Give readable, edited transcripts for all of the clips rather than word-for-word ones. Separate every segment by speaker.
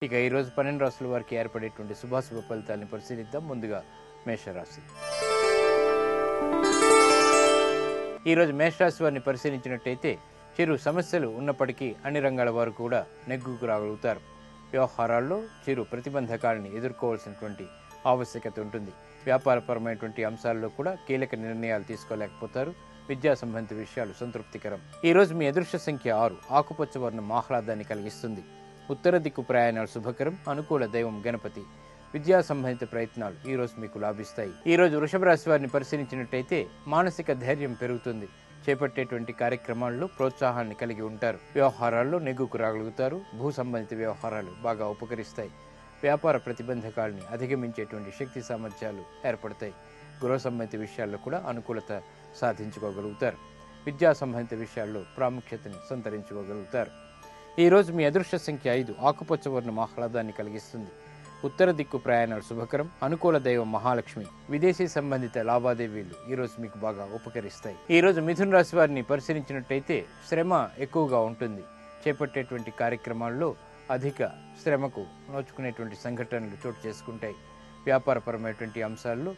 Speaker 1: ఇక ఈరోజు 12 రాశుల వారికి ఏర్పడేటువంటి శుభాశుభ ఫలితాలను పరిశీలిద్దాం. ముందుగా మేషరాశి. ఈరోజు మేషరాశి వారిని పరిశీలించినట్టయితే చిరు సమస్యలు ఉన్నప్పటికీ అన్ని రంగాల వారు కూడా నెగ్గుకు రాగలుగుతారు. వ్యవహారాల్లో చిరు ప్రతిబంధకాలని ఎదుర్కోవాల్సినటువంటి ఆవశ్యకత ఉంటుంది. వ్యాపారపరమైనటువంటి అంశాల్లో కూడా కీలక నిర్ణయాలు తీసుకోలేకపోతారు. విద్యా సంబంధిత విషయాలు సంతృప్తికరం. ఈరోజు మీ అదృష్ట సంఖ్య 6. ఆకుపచ్చ వర్ణం ఆహ్లాదాన్ని కలిగిస్తుంది. ఉత్తర దిక్కు ప్రయాణాలు శుభకరం. అనుకూల దైవం గణపతి. విద్యా సంబంధిత ప్రయత్నాలు ఈరోజు మీకు లాభిస్తాయి. ఈరోజు వృషభ రాశి వారిని పరిశీలించినట్టయితే మానసిక ధైర్యం పెరుగుతుంది. చేపట్టేటువంటి కార్యక్రమాల్లో ప్రోత్సాహాన్ని కలిగి ఉంటారు. వ్యవహారాల్లో నెగ్గుకు రాగలుగుతారు. భూ సంబంధిత వ్యవహారాలు బాగా ఉపకరిస్తాయి. వ్యాపార ప్రతిబంధకాలని అధిగమించేటువంటి శక్తి సామర్థ్యాలు ఏర్పడతాయి. గృహ సంబంధిత విషయాల్లో కూడా అనుకూలత సాధించుకోగలుగుతారు. విద్యా సంబంధిత విషయాల్లో ప్రాముఖ్యతని సంతరించుకోగలుగుతారు. ఈరోజు మీ అదృష్ట సంఖ్య 5. ఆకుపచ్చ వర్ణం ఆహ్లాదాన్ని కలిగిస్తుంది. ఉత్తర దిక్కు ప్రయాణాలు శుభకరం. అనుకూల దైవం మహాలక్ష్మి. విదేశీ సంబంధిత లావాదేవీలు ఈరోజు మీకు బాగా ఉపకరిస్తాయి. ఈరోజు మిథున రాశి వారిని పరిశీలించినట్టయితే శ్రమ ఎక్కువగా ఉంటుంది. చేపట్టేటువంటి కార్యక్రమాల్లో అధిక శ్రమకు నోచుకునేటువంటి సంఘటనలు చోటు చేసుకుంటాయి. వ్యాపారపరమైనటువంటి అంశాల్లో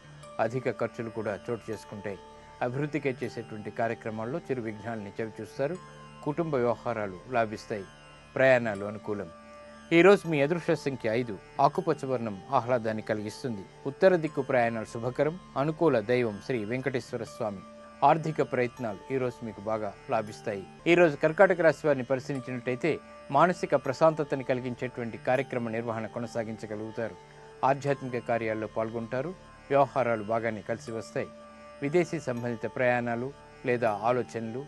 Speaker 1: అధిక ఖర్చులు కూడా చోటు చేసుకుంటాయి. అభివృద్ధికి చేసేటువంటి కార్యక్రమాల్లో చిరు విఘ్నాలని చవిచూస్తారు. కుటుంబ వ్యవహారాలు లాభిస్తాయి. ప్రయాణాలు అనుకూలం. ఈరోజు మీ అదృష్ట సంఖ్య 5. ఆకుపచ్చ వర్ణం ఆహ్లాదాన్ని కలిగిస్తుంది. ఉత్తర దిక్కు ప్రయాణాలు శుభకరం. అనుకూల దైవం శ్రీ వెంకటేశ్వర స్వామి. ఆర్థిక ప్రయత్నాలు ఈరోజు మీకు బాగా లాభిస్తాయి. ఈరోజు కర్కాటక రాశి వారిని పరిశీలించినట్టయితే మానసిక ప్రశాంతతని కలిగించేటువంటి కార్యక్రమ నిర్వహణ కొనసాగించగలుగుతారు. ఆధ్యాత్మిక కార్యాల్లో పాల్గొంటారు. వ్యవహారాలు బాగానే కలిసి వస్తాయి. విదేశీ సంబంధిత ప్రయాణాలు లేదా ఆలోచనలు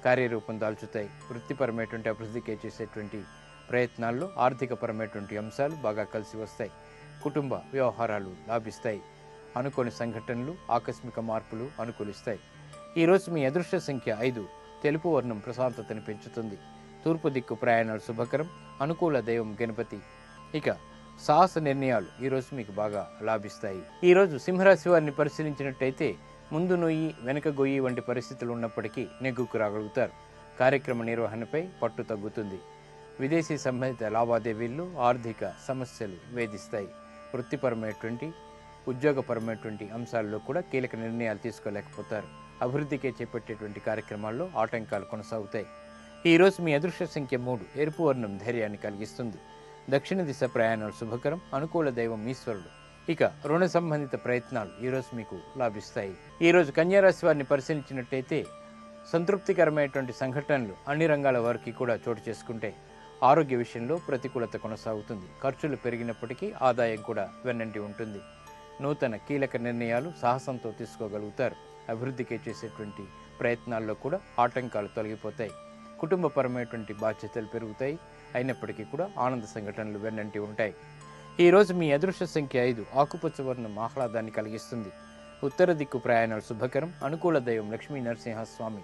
Speaker 1: కార్యరూపం దాల్చుతాయి. వృత్తిపరమైనటువంటి అభివృద్ధికి చేసేటువంటి ప్రయత్నాల్లో ఆర్థికపరమైనటువంటి అంశాలు బాగా కలిసి వస్తాయి. కుటుంబ వ్యవహారాలు లాభిస్తాయి. అనుకోని సంఘటనలు ఆకస్మిక మార్పులు అనుకూలిస్తాయి. ఈరోజు మీ అదృష్ట సంఖ్య 5. తెలుపు వర్ణం ప్రశాంతతని పెంచుతుంది. తూర్పు దిక్కు ప్రయాణాలు శుభకరం. అనుకూల దైవం గణపతి. ఇక సాహస నిర్ణయాలు ఈరోజు మీకు బాగా లాభిస్తాయి. ఈరోజు సింహరాశి వారిని పరిశీలించినట్టయితే ముందు నొయ్యి వెనక గొయ్యి వంటి పరిస్థితులు ఉన్నప్పటికీ నెగ్గుకు రాగలుగుతారు. కార్యక్రమ నిర్వహణపై పట్టు తగ్గుతుంది. విదేశీ సంబంధిత లావాదేవీల్లో ఆర్థిక సమస్యలు వేధిస్తాయి. వృత్తిపరమైనటువంటి ఉద్యోగపరమైనటువంటి అంశాల్లో కూడా కీలక నిర్ణయాలు తీసుకోలేకపోతారు. అభివృద్ధికే చేపట్టేటువంటి కార్యక్రమాల్లో ఆటంకాలు కొనసాగుతాయి. ఈరోజు మీ అదృష్ట సంఖ్య 3. ఎరుపు వర్ణం ధైర్యాన్ని కలిగిస్తుంది. దక్షిణ దిశ ప్రయాణాలు శుభకరం. అనుకూల దైవం ఈశ్వరుడు. ఇక రుణ సంబంధిత ప్రయత్నాలు ఈరోజు మీకు లాభిస్తాయి. ఈరోజు కన్యారాశి వారిని పరిశీలించినట్టయితే సంతృప్తికరమైనటువంటి సంఘటనలు అన్ని రంగాల వారికి కూడా చోటు చేసుకుంటాయి. ఆరోగ్య విషయంలో ప్రతికూలత కొనసాగుతుంది. ఖర్చులు పెరిగినప్పటికీ ఆదాయం కూడా వెన్నంటి ఉంటుంది. నూతన కీలక నిర్ణయాలు సాహసంతో తీసుకోగలుగుతారు. అభివృద్ధికి చేసేటువంటి ప్రయత్నాల్లో కూడా ఆటంకాలు తొలగిపోతాయి. కుటుంబపరమైనటువంటి బాధ్యతలు పెరుగుతాయి. అయినప్పటికీ కూడా ఆనంద సంఘటనలు వెన్నంటి ఉంటాయి. ఈరోజు మీ అదృష్ట సంఖ్య 5. ఆకుపచ్చ వర్ణం ఆహ్లాదాన్ని కలిగిస్తుంది. ఉత్తర దిక్కు ప్రయాణాలు శుభకరం. అనుకూల దైవం లక్ష్మీ నరసింహస్వామి.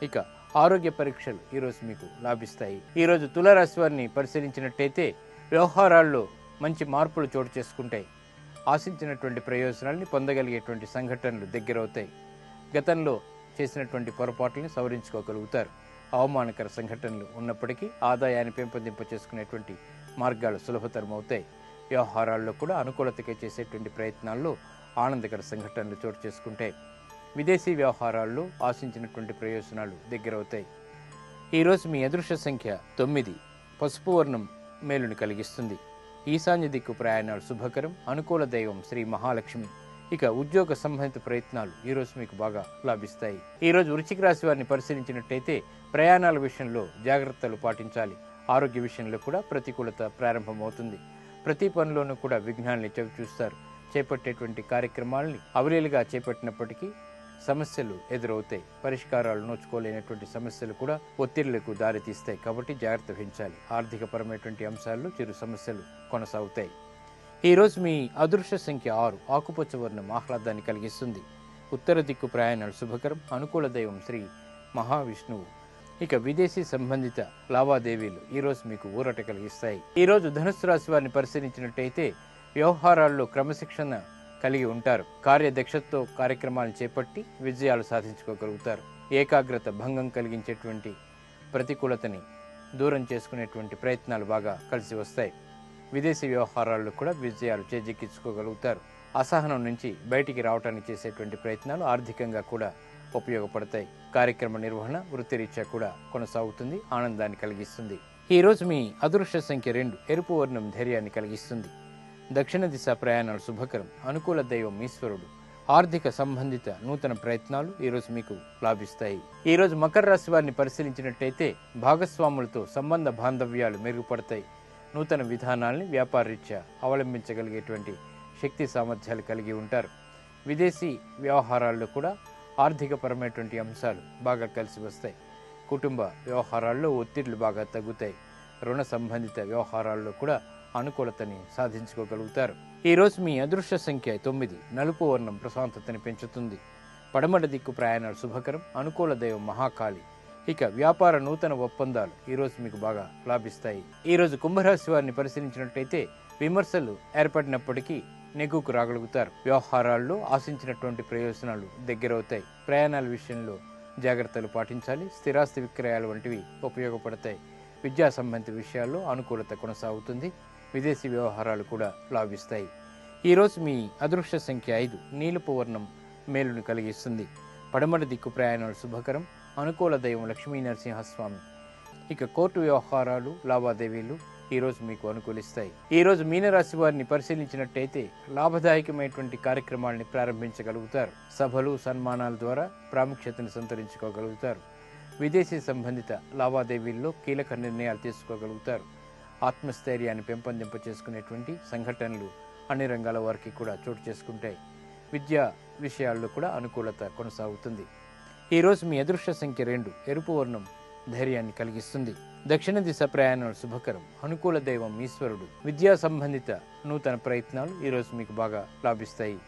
Speaker 1: ఇక ఆరోగ్య పరీక్షలు ఈరోజు మీకు లాభిస్తాయి. ఈరోజు తులారాశి వారిని పరిశీలించినట్టయితే వ్యవహారాల్లో మంచి మార్పులు చోటు చేసుకుంటాయి. ఆశించినటువంటి ప్రయోజనాల్ని పొందగలిగేటువంటి సంఘటనలు దగ్గరవుతాయి. గతంలో చేసినటువంటి పొరపాట్లని సవరించుకోగలుగుతారు. అవమానకర సంఘటనలు ఉన్నప్పటికీ ఆదాయాన్ని పెంపొందింప చేసుకునేటువంటి మార్గాలు సులభతరం అవుతాయి. వ్యవహారాల్లో కూడా అనుకూలతగా చేసేటువంటి ప్రయత్నాల్లో ఆనందకర సంఘటనలు చోటు చేసుకుంటాయి. విదేశీ వ్యవహారాల్లో ఆశించినటువంటి ప్రయోజనాలు దగ్గరవుతాయి. ఈరోజు మీ అదృష్ట సంఖ్య 9. పసుపు వర్ణం మేలుని కలిగిస్తుంది. ఈశాన్య దిక్కు ప్రయాణాలు శుభకరం. అనుకూల దైవం శ్రీ మహాలక్ష్మి. ఇక ఉద్యోగ సంబంధిత ప్రయత్నాలు ఈరోజు మీకు బాగా లాభిస్తాయి. ఈరోజు వృశ్చిక రాశి వారిని పరిశీలించినట్టయితే ప్రయాణాల విషయంలో జాగ్రత్తలు పాటించాలి. ఆరోగ్య విషయంలో కూడా ప్రతికూలత ప్రారంభమవుతుంది. ప్రతి పనిలోనూ కూడా విఘ్నాల్ని చవిచూస్తారు. చేపట్టేటువంటి కార్యక్రమాలని అవలీలుగా చేపట్టినప్పటికీ సమస్యలు ఎదురవుతాయి. పరిష్కారాలు నోచుకోలేనటువంటి సమస్యలు కూడా ఒత్తిళ్లకు దారితీస్తాయి. కాబట్టి జాగ్రత్త వహించాలి. ఆర్థికపరమైనటువంటి అంశాల్లో చిరు సమస్యలు కొనసాగుతాయి. ఈరోజు మీ అదృష్ట సంఖ్య 6. ఆకుపచ్చ వర్ణం ఆహ్లాదాన్ని కలిగిస్తుంది. ఉత్తర దిక్కు ప్రయాణాలు శుభకరం. అనుకూల దైవం శ్రీ మహావిష్ణువు. ఇక విదేశీ సంబంధిత లావాదేవీలు ఈరోజు మీకు ఊరట కలిగిస్తాయి. ఈరోజు ధనుస్సు రాశి వారిని పరిశీలించినట్టయితే వ్యవహారాల్లో క్రమశిక్షణ కలిగి ఉంటారు. కార్యదక్షతతో కార్యక్రమాలను చేపట్టి విజయాలు సాధించుకోగలుగుతారు. ఏకాగ్రత భంగం కలిగించేటువంటి ప్రతికూలతని దూరం చేసుకునేటువంటి ప్రయత్నాలు బాగా కలిసి వస్తాయి. విదేశీ వ్యవహారాల్లో కూడా విజయాలు చేజిక్కించుకోగలుగుతారు. అసహనం నుంచి బయటికి రావడానికి చేసేటువంటి ప్రయత్నాలు ఆర్థికంగా కూడా ఉపయోగపడతాయి. కార్యక్రమ నిర్వహణ వృత్తిరీత్యా కూడా కొనసాగుతుంది, ఆనందాన్ని కలిగిస్తుంది. ఈ రోజు మీ అదృష్ట సంఖ్య 2, ఎరుపు వర్ణం ధైర్యాన్ని కలిగిస్తుంది. దక్షిణ దిశ ప్రయాణాలు శుభకరం. అనుకూల దైవం ఈశ్వరుడు. ఆర్థిక సంబంధిత నూతన ప్రయత్నాలు ఈరోజు మీకు లాభిస్తాయి. ఈరోజు మకర రాశి వారిని పరిశీలించినట్టయితే భాగస్వాములతో సంబంధ బాంధవ్యాలు మెరుగుపడతాయి. నూతన విధానాల్ని వ్యాపారరీత్యా అవలంబించగలిగేటువంటి శక్తి సామర్థ్యాలు కలిగి ఉంటారు. విదేశీ వ్యవహారాల్లో కూడా ఆర్థికపరమైనటువంటి అంశాలు బాగా కలిసి వస్తాయి. కుటుంబ వ్యవహారాల్లో ఒత్తిళ్లు బాగా తగ్గుతాయి. రుణ సంబంధిత వ్యవహారాల్లో కూడా అనుకూలతని సాధించుకోగలుగుతారు. ఈరోజు మీ అదృష్ట సంఖ్య 9, నలుపు వర్ణం ప్రశాంతతని పెంచుతుంది. పడమట దిక్కు ప్రయాణాలు శుభకరం. అనుకూల దైవం మహాకాళి. ఇక వ్యాపార నూతన ఒప్పందాలు ఈరోజు మీకు బాగా లాభిస్తాయి. ఈరోజు కుంభరాశి వారిని పరిశీలించినట్టయితే విమర్శలు ఏర్పడినప్పటికీ నెగ్గుకు రాగలుగుతారు. వ్యవహారాల్లో ఆశించినటువంటి ప్రయోజనాలు దగ్గరవుతాయి. ప్రయాణాల విషయంలో జాగ్రత్తలు పాటించాలి. స్థిరాస్తి విక్రయాలు వంటివి ఉపయోగపడతాయి. విద్యా సంబంధిత విషయాల్లో అనుకూలత కొనసాగుతుంది. విదేశీ వ్యవహారాలు కూడా లాభిస్తాయి. ఈరోజు మీ అదృష్ట సంఖ్య 5, నీలపు వర్ణం మేలును కలిగిస్తుంది. పడమటి దిక్కు ప్రయాణాలు శుభకరం. అనుకూల దైవం లక్ష్మీ నరసింహస్వామి. ఇక కోర్టు వ్యవహారాలు లావాదేవీలు ఈరోజు మీకు అనుకూలిస్తాయి. ఈరోజు మీనరాశి వారిని పరిశీలించినట్టయితే లాభదాయకమైనటువంటి కార్యక్రమాలని ప్రారంభించగలుగుతారు. సభలు సన్మానాల ద్వారా ప్రాముఖ్యతను సంతరించుకోగలుగుతారు. విదేశీ సంబంధిత లావాదేవీల్లో కీలక నిర్ణయాలు తీసుకోగలుగుతారు. ఆత్మస్థైర్యాన్ని పెంపొందింప చేసుకునేటువంటి సంఘటనలు అన్ని రంగాల వారికి కూడా చోటు చేసుకుంటాయి. విద్యా విషయాల్లో కూడా అనుకూలత కొనసాగుతుంది. ఈరోజు మీ అదృష్ట సంఖ్య 2, ఎరుపు వర్ణం ధైర్యాన్ని కలిగిస్తుంది. దక్షిణ దిశ ప్రయాణాలు శుభకరం. అనుకూల దైవం ఈశ్వరుడు. విద్యా సంబంధిత నూతన ప్రయత్నాలు ఈరోజు మీకు బాగా లాభిస్తాయి.